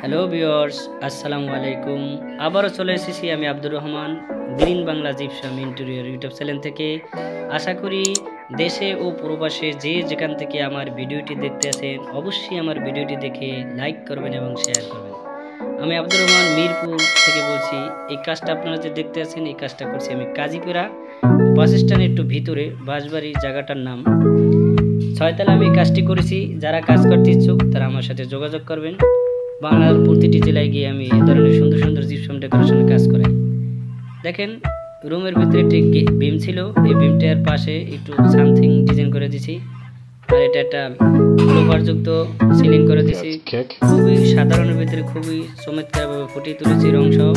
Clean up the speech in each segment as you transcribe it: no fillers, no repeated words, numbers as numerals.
Hello viewers, আসসালামু আলাইকুম। আবারও চলে এসেছি আমি Abdur Rahman green Bangla gypsum interior YouTube channel থেকে। আশা করি দেশে ও প্রবাসে যে যেখান থেকে আমার ভিডিওটি দেখতে আছেন অবশ্যই আমার ভিডিওটি দেখে লাইক করবেন এবং শেয়ার করবেন। আমি আব্দুর রহমান মিরপুর থেকে বলছি। এই কাজটা আপনারা যে দেখতে আছেন এই কাজটা করছি আমি কাজীপাড়া বাস স্ট্যান্ডের একটু ভিতরে, বাঁশবাড়ি জায়গাটার নাম। 6 তলা আমি কাজটি করেছি। যারা কাজ করতে ইচ্ছুক তারা আমার সাথে যোগাযোগ করবেন। বাংলার প্রতিটি জেলায় গিয়ে আমি এ ধরনের সুন্দর সুন্দর জিপসাম ডেকোরেশনের কাজ করাই। দেখেন, রুমের ভিতরে একটি বিম ছিল, এই বিমটার পাশে একটু সামথিং ডিজাইন করে দিছি, আর এটা একটা লোভারযুক্ত সিলিং করে দিছি। খুবই সাধারণের ভিতরে খুবই চমৎকারভাবে ফুটিয়ে তুলেছি রং সহ।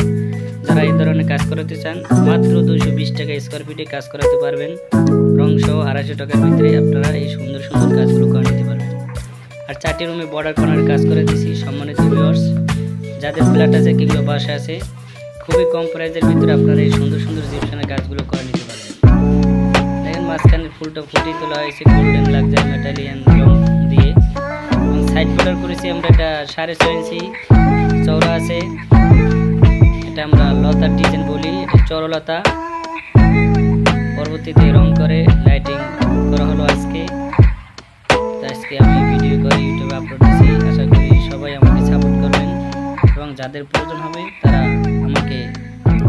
যারা এই ধরনের কাজ করাতে চান মাত্র 220 টাকা স্কোয়ার ফিটে কাজ করাতে পারবেন। রং সহ 250 টাকার ভিতরে আপনারা এই সুন্দর সুন্দর কাজগুলো করে নিতে পারবেন। আর 4টি রুমে বর্ডার কর্নার কাজ করে দিছি। সম্মানিত ভিউয়ার্স, যাদের ফ্ল্যাট আছে কিংবা বাসা আছে, খুবই কম প্রাইসের ভিতরে আপনারা এই সুন্দর সুন্দর জিপসামের কাজগুলো করে নিতে পারবেন। দেখেন, মাঝখানের ফুলটা ফুটিয়ে তোলা হয়েছে গোল্ডেন লাক্সারি মেটালিয়ান রং দিয়ে। এবং সাইড বর্ডার করেছি আমরা, এটা 6.5 ইঞ্চি চওড়া আছে। এটা আমরা লতার ডিজাইন বলি, এটা চরলতা। পরবর্তীতে রং করে লাইটিং করা হলো আজকে আমি ভিডিও করে ইউটিউবে আপলোড দিচ্ছি। আশা করি সবাই আমাকে সাপোর্ট করবেন এবং যাদের প্রয়োজন হবে তারা আমাকে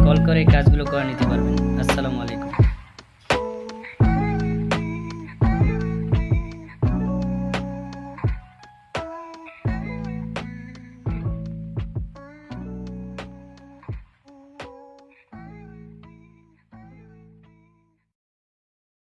কল করে কাজগুলো করে নিতে পারবেন। আসসালামু আলাইকুম।